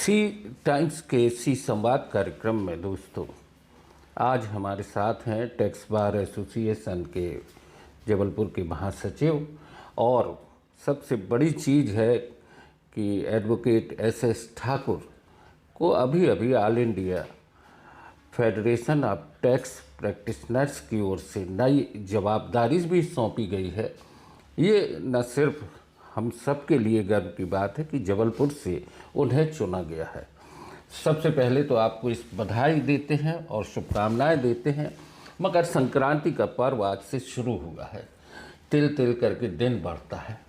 सी times के सी संवाद कार्यक्रम में दोस्तों, आज हमारे साथ हैं टैक्स बार एसोसिएशन के जबलपुर के महासचिव। और सबसे बड़ी चीज़ है कि एडवोकेट एस ठाकुर को अभी अभी all India federation of tax practitioners की ओर से नई जवाबदारी भी सौंपी गई है। ये न सिर्फ हम सब के लिए गर्व की बात है कि जबलपुर से उन्हें चुना गया है। सबसे पहले तो आपको इस बधाई देते हैं और शुभकामनाएं देते हैं। मकर संक्रांति का पर्व आज से शुरू हुआ है। तिल तिल करके दिन बढ़ता है।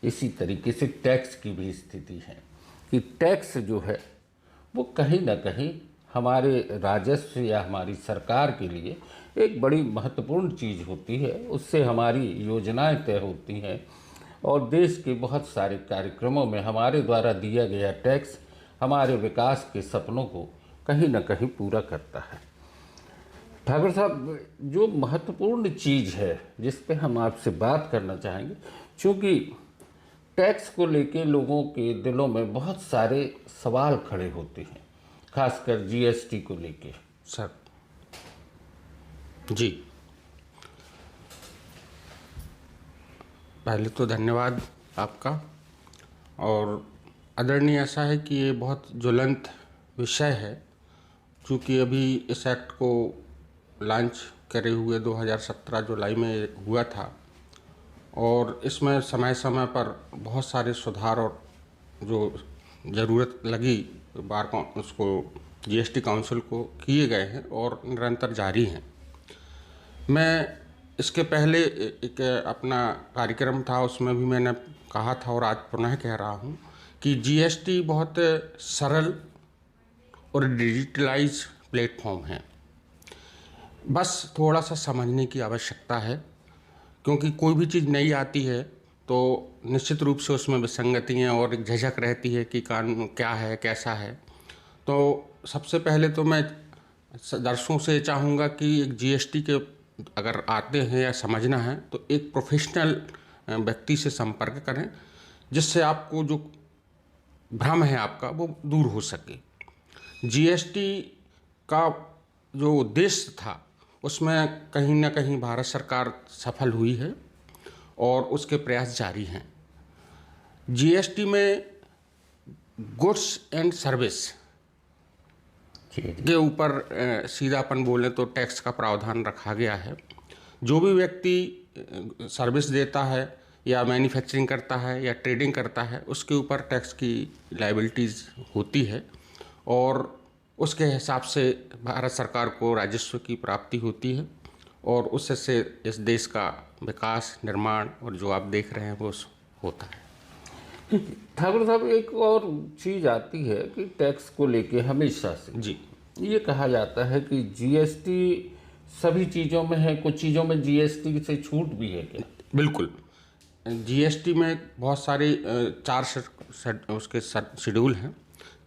इसी तरीके से टैक्स की भी स्थिति है कि टैक्स जो है वो कहीं ना कहीं हमारे राजस्व या हमारी सरकार के लिए एक बड़ी महत्वपूर्ण चीज़ होती है। उससे हमारी योजनाएं तय होती हैं और देश के बहुत सारे कार्यक्रमों में हमारे द्वारा दिया गया टैक्स हमारे विकास के सपनों को कहीं न कहीं पूरा करता है। ठाकुर साहब, जो महत्वपूर्ण चीज़ है जिस पे हम आपसे बात करना चाहेंगे, क्योंकि टैक्स को लेके लोगों के दिलों में बहुत सारे सवाल खड़े होते हैं, खासकर जीएसटी को लेके। सर जी, पहले तो धन्यवाद आपका। और आदरणीय, ऐसा है कि ये बहुत ज्वलंत विषय है, क्योंकि अभी इस एक्ट को लॉन्च करे हुए 2017 जुलाई में हुआ था और इसमें समय समय पर बहुत सारे सुधार और जो ज़रूरत लगी बार उसको जीएसटी काउंसिल को किए गए हैं और निरंतर जारी हैं। मैं इसके पहले एक अपना कार्यक्रम था, उसमें भी मैंने कहा था और आज पुनः कह रहा हूँ कि जीएसटी बहुत सरल और डिजिटलाइज प्लेटफॉर्म है। बस थोड़ा सा समझने की आवश्यकता है, क्योंकि कोई भी चीज़ नई आती है तो निश्चित रूप से उसमें विसंगतियाँ और एक झिझक रहती है कि कानून क्या है, कैसा है। तो सबसे पहले तो मैं दर्शकों से चाहूँगा कि एक जीएसटी के अगर आते हैं या समझना है तो एक प्रोफेशनल व्यक्ति से संपर्क करें, जिससे आपको जो भ्रम है आपका वो दूर हो सके। जीएसटी का जो उद्देश्य था उसमें कहीं ना कहीं भारत सरकार सफल हुई है और उसके प्रयास जारी हैं। जीएसटी में गुड्स एंड सर्विस के ऊपर सीधापन बोले तो टैक्स का प्रावधान रखा गया है। जो भी व्यक्ति सर्विस देता है या मैन्युफैक्चरिंग करता है या ट्रेडिंग करता है, उसके ऊपर टैक्स की लायबिलिटीज़ होती है और उसके हिसाब से भारत सरकार को राजस्व की प्राप्ति होती है और उससे इस देश का विकास, निर्माण और जो आप देख रहे हैं वो होता है। ठाकुर साहब, एक और चीज़ आती है कि टैक्स को लेके हमेशा से जी ये कहा जाता है कि जीएसटी सभी चीज़ों में है, कुछ चीज़ों में जीएसटी से छूट भी है क्या? बिल्कुल। जीएसटी में बहुत सारे उसके शेड्यूल हैं,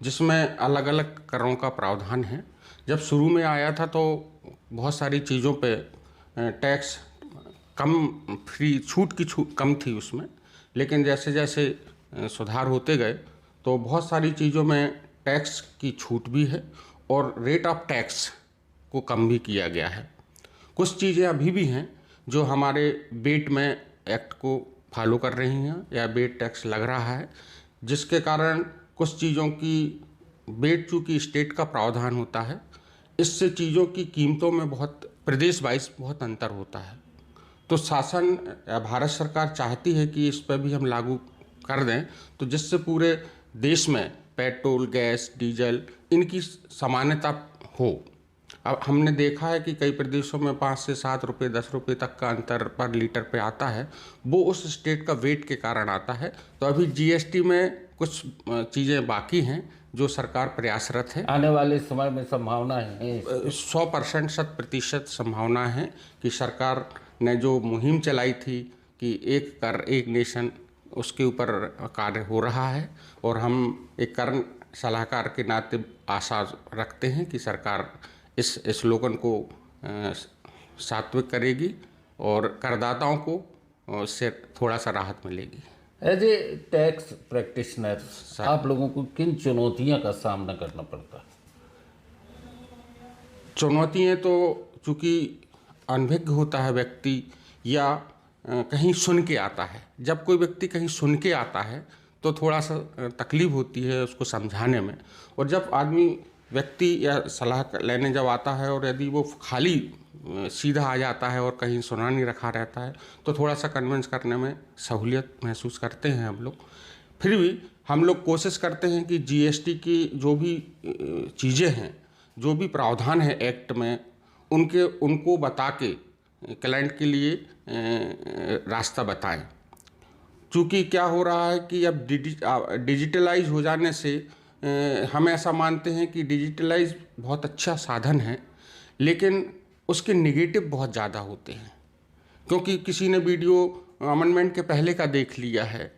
जिसमें अलग अलग करों का प्रावधान है। जब शुरू में आया था तो बहुत सारी चीज़ों पे टैक्स कम, फ्री छूट की कम थी उसमें, लेकिन जैसे जैसे सुधार होते गए तो बहुत सारी चीज़ों में टैक्स की छूट भी है और रेट ऑफ टैक्स को कम भी किया गया है। कुछ चीज़ें अभी भी हैं जो हमारे बेट में एक्ट को फॉलो कर रही हैं या बेट टैक्स लग रहा है, जिसके कारण कुछ चीज़ों की बेट, चूँकि स्टेट का प्रावधान होता है, इससे चीज़ों की कीमतों में बहुत प्रदेश वाइज बहुत अंतर होता है। तो शासन या भारत सरकार चाहती है कि इस पर भी हम लागू कर दें, तो जिससे पूरे देश में पेट्रोल, गैस, डीजल इनकी समानता हो। अब हमने देखा है कि कई प्रदेशों में 5 से 7 रुपये, 10 रुपये तक का अंतर पर लीटर पे आता है, वो उस स्टेट का वेट के कारण आता है। तो अभी जीएसटी में कुछ चीज़ें बाकी हैं जो सरकार प्रयासरत है। आने वाले समय में संभावना है 100%, 100% संभावना है कि सरकार ने जो मुहिम चलाई थी कि एक कर एक नेशन, उसके ऊपर कार्य हो रहा है और हम एक कर सलाहकार के नाते आशा रखते हैं कि सरकार इस स्लोगन को सात्विक करेगी और करदाताओं को उससे थोड़ा सा राहत मिलेगी। एज ए टैक्स प्रैक्टिशनर आप लोगों को किन चुनौतियों का सामना करना पड़ता है? चुनौतियाँ तो चूँकि अनभिज्ञ होता है व्यक्ति या कहीं सुन के आता है। जब कोई व्यक्ति कहीं सुन के आता है तो थोड़ा सा तकलीफ होती है उसको समझाने में, और जब आदमी व्यक्ति या सलाह लेने जब आता है और यदि वो खाली सीधा आ जाता है और कहीं सुना नहीं रखा रहता है तो थोड़ा सा कन्विंस करने में सहूलियत महसूस करते हैं हम लोग। फिर भी हम लोग कोशिश करते हैं कि जीएसटी की जो भी चीज़ें हैं, जो भी प्रावधान है एक्ट में, उनको बता के क्लाइंट के लिए रास्ता बताएं। चूँकि क्या हो रहा है कि अब डिजिटलाइज हो जाने से हम ऐसा मानते हैं कि डिजिटलाइज बहुत अच्छा साधन है, लेकिन उसके नेगेटिव बहुत ज़्यादा होते हैं। क्योंकि किसी ने वीडियो अमेंडमेंट के पहले का देख लिया है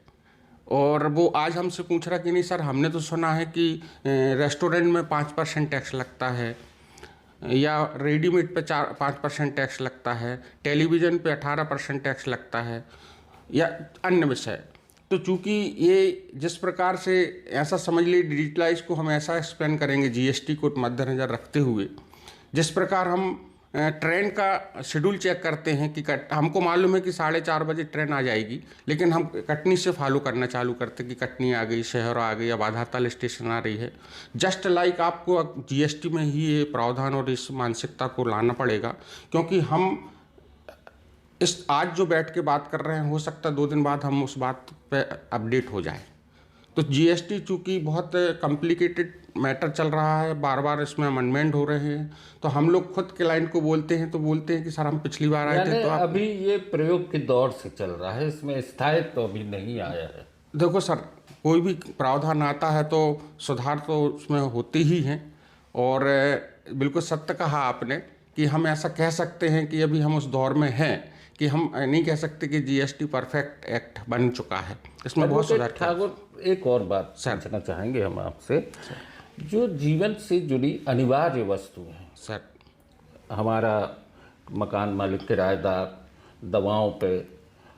और वो आज हमसे पूछ रहा कि नहीं सर, हमने तो सुना है कि रेस्टोरेंट में 5% टैक्स लगता है, या रेडीमेड पे 5% टैक्स लगता है, टेलीविज़न पे 18% टैक्स लगता है, या अन्य विषय। तो चूँकि ये जिस प्रकार से ऐसा समझ लीजिए डिजिटलाइज को हम ऐसा एक्सप्लेन करेंगे जीएसटी को मद्देनज़र रखते हुए, जिस प्रकार हम ट्रेन का शेड्यूल चेक करते हैं कि हमको मालूम है कि 4:30 बजे ट्रेन आ जाएगी, लेकिन हम कटनी से फॉलो करना चालू करते कि कटनी आ गई, शहर आ गई, अब आधारताल स्टेशन आ रही है। जस्ट लाइक आपको जीएसटी में ही ये प्रावधान और इस मानसिकता को लाना पड़ेगा, क्योंकि हम इस आज जो बैठ के बात कर रहे हैं हो सकता है 2 दिन बाद हम उस बात पे अपडेट हो जाए। तो जीएसटी चूँकि बहुत कॉम्प्लिकेटेड मैटर चल रहा है, बार बार इसमें अमेंडमेंट हो रहे हैं, तो हम लोग खुद क्लाइंट को बोलते हैं कि सर हम पिछली बार आए थे तो आप अभी ये प्रयोग के दौर से चल रहा है, इसमें स्थायित्व तो अभी नहीं आया है। देखो सर, कोई भी प्रावधान आता है तो सुधार तो उसमें होते ही हैं, और बिल्कुल सत्य कहा आपने कि हम ऐसा कह सकते हैं कि अभी हम उस दौर में हैं कि हम नहीं कह सकते कि जीएसटी परफेक्ट एक्ट बन चुका है, इसमें बहुत सुधार। ठाकुर, एक और बात पूछना चाहेंगे हम आपसे, जो जीवन से जुड़ी अनिवार्य वस्तु हैं सर, हमारा मकान मालिक, किराएदार, दवाओं पे,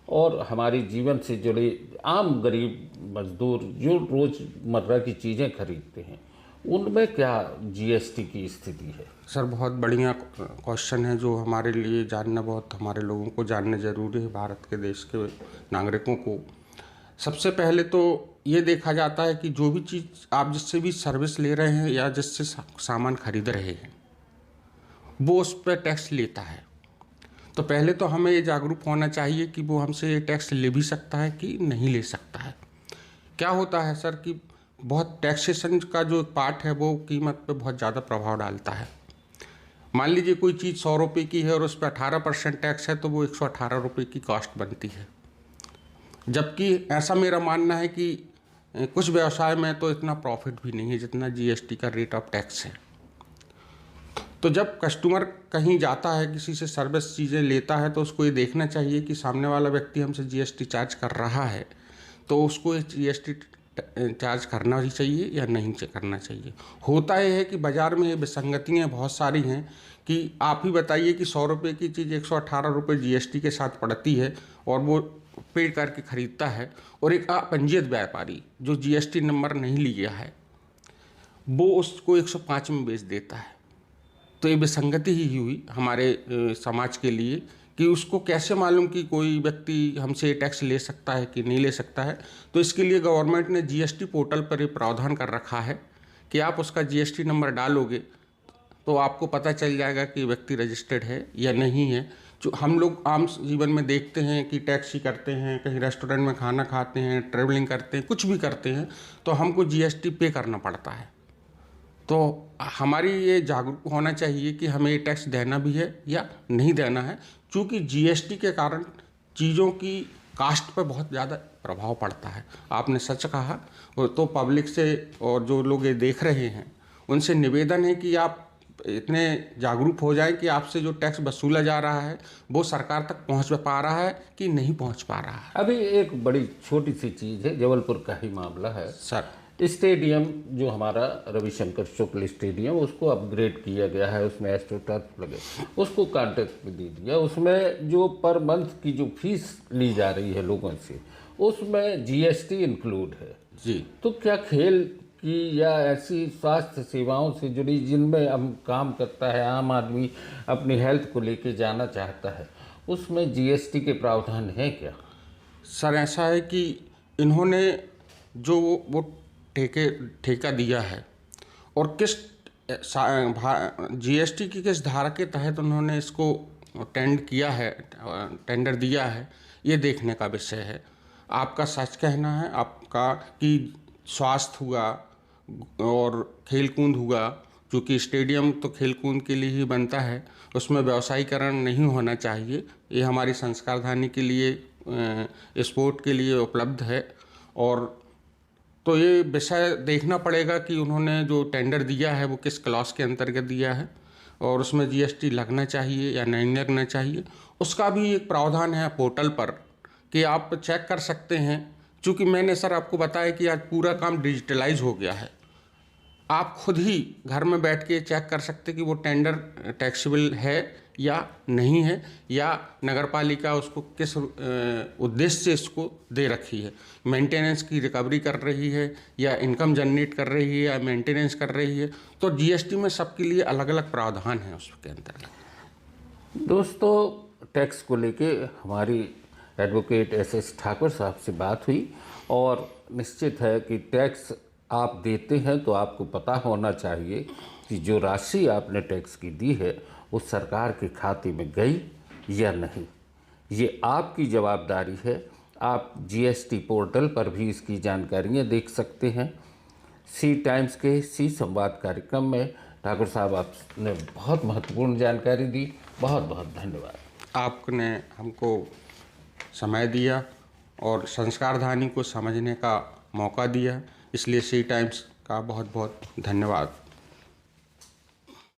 और हमारी जीवन से जुड़ी आम गरीब मजदूर जो रोज़मर्रा की चीज़ें खरीदते हैं, उनमें क्या जीएसटी की स्थिति है? सर बहुत बढ़िया क्वेश्चन है जो हमारे लिए जानना, बहुत हमारे लोगों को जानना ज़रूरी है, भारत के देश के नागरिकों को। सबसे पहले तो ये देखा जाता है कि जो भी चीज़ आप जिससे भी सर्विस ले रहे हैं या जिससे सामान खरीद रहे हैं वो उस पर टैक्स लेता है। तो पहले तो हमें ये जागरूक होना चाहिए कि वो हमसे ये टैक्स ले भी सकता है कि नहीं ले सकता है। क्या होता है सर कि बहुत टैक्सेशन का जो पार्ट है वो कीमत पे बहुत ज़्यादा प्रभाव डालता है। मान लीजिए कोई चीज़ 100 रुपये की है और उस पर 18% टैक्स है तो वो 118 रुपये की कॉस्ट बनती है। जबकि ऐसा मेरा मानना है कि कुछ व्यवसाय में तो इतना प्रॉफिट भी नहीं है जितना जीएसटी का रेट ऑफ टैक्स है। तो जब कस्टमर कहीं जाता है, किसी से सर्विस चीज़ें लेता है, तो उसको ये देखना चाहिए कि सामने वाला व्यक्ति हमसे जीएसटी चार्ज कर रहा है तो उसको जीएसटी चार्ज करना ही चाहिए या नहीं करना चाहिए। होता यह है कि बाज़ार में ये विसंगतियाँ बहुत सारी हैं कि आप ही बताइए कि 100 रुपये की चीज़ 118 रुपये जीएसटी के साथ पड़ती है और वो पे करके ख़रीदता है, और एक अपंजीकृत व्यापारी जो जीएसटी नंबर नहीं लिया है वो उसको 105 में बेच देता है। तो ये विसंगति ही हुई हमारे समाज के लिए कि उसको कैसे मालूम कि कोई व्यक्ति हमसे टैक्स ले सकता है कि नहीं ले सकता है। तो इसके लिए गवर्नमेंट ने जीएसटी पोर्टल पर ये प्रावधान कर रखा है कि आप उसका जीएसटी नंबर डालोगे तो आपको पता चल जाएगा कि व्यक्ति रजिस्टर्ड है या नहीं है। जो हम लोग आम जीवन में देखते हैं कि टैक्सी करते हैं, कहीं रेस्टोरेंट में खाना खाते हैं, ट्रैवलिंग करते हैं, कुछ भी करते हैं तो हमको जीएसटी पे करना पड़ता है। तो हमारी ये जागरूक होना चाहिए कि हमें ये टैक्स देना भी है या नहीं देना है, क्योंकि जीएसटी के कारण चीज़ों की कास्ट पर बहुत ज़्यादा प्रभाव पड़ता है। आपने सच कहा। तो पब्लिक से और जो लोग ये देख रहे हैं उनसे निवेदन है कि आप इतने जागरूक हो जाएं कि आपसे जो टैक्स वसूला जा रहा है वो सरकार तक पहुंच पा रहा है कि नहीं पहुंच पा रहा है। अभी एक बड़ी छोटी सी चीज़ है, जबलपुर का ही मामला है सर। स्टेडियम जो हमारा रविशंकर शुक्ल स्टेडियम, उसको अपग्रेड किया गया है, उसमें एस्ट्रोटर्फ लगे, उसको कॉन्ट्रैक्ट में दे दिया। उसमें जो पर मंथ की जो फीस ली जा रही है लोगों से उसमें जीएसटी इंक्लूड है। जी। तो क्या खेल की या ऐसी स्वास्थ्य सेवाओं से जुड़ी जिनमें हम काम करता है, आम आदमी अपनी हेल्थ को लेके जाना चाहता है, उसमें जीएसटी के प्रावधान हैं क्या? सर ऐसा है कि इन्होंने जो वो ठेका दिया है और किस जीएसटी की किस धारा के तहत उन्होंने इसको टेंडर दिया है, ये देखने का विषय है। आपका सच कहना है आपका कि स्वास्थ्य हुआ और खेलकूद हुआ, क्योंकि स्टेडियम तो खेलकूद के लिए ही बनता है, उसमें व्यवसायीकरण नहीं होना चाहिए। ये हमारी संस्कारधानी के लिए, स्पोर्ट के लिए उपलब्ध है। और तो ये विषय देखना पड़ेगा कि उन्होंने जो टेंडर दिया है वो किस क्लॉज के अंतर्गत दिया है और उसमें जीएसटी लगना चाहिए या नहीं लगना चाहिए। उसका भी एक प्रावधान है पोर्टल पर कि आप चेक कर सकते हैं। चूँकि मैंने सर आपको बताया कि आज पूरा काम डिजिटलाइज हो गया है, आप खुद ही घर में बैठ के चेक कर सकते कि वो टेंडर टैक्सेबल है या नहीं है, या नगरपालिका उसको किस उद्देश्य से इसको दे रखी है, मेंटेनेंस की रिकवरी कर रही है या इनकम जनरेट कर रही है या मेंटेनेंस कर रही है। तो जीएसटी में सबके लिए अलग अलग प्रावधान है उसके अंतर्गत। दोस्तों, टैक्स को लेके हमारी एडवोकेट एस ठाकुर साहब से बात हुई और निश्चित है कि टैक्स आप देते हैं तो आपको पता होना चाहिए कि जो राशि आपने टैक्स की दी है वो सरकार के खाते में गई या नहीं। ये आपकी जवाबदारी है। आप जीएसटी पोर्टल पर भी इसकी जानकारियाँ देख सकते हैं। सी टाइम्स के सी संवाद कार्यक्रम में ठाकुर साहब आपने बहुत महत्वपूर्ण जानकारी दी। बहुत बहुत धन्यवाद। आपने हमको समय दिया और संस्कारधानी को समझने का मौका दिया, इसलिए सी टाइम्स का बहुत बहुत धन्यवाद।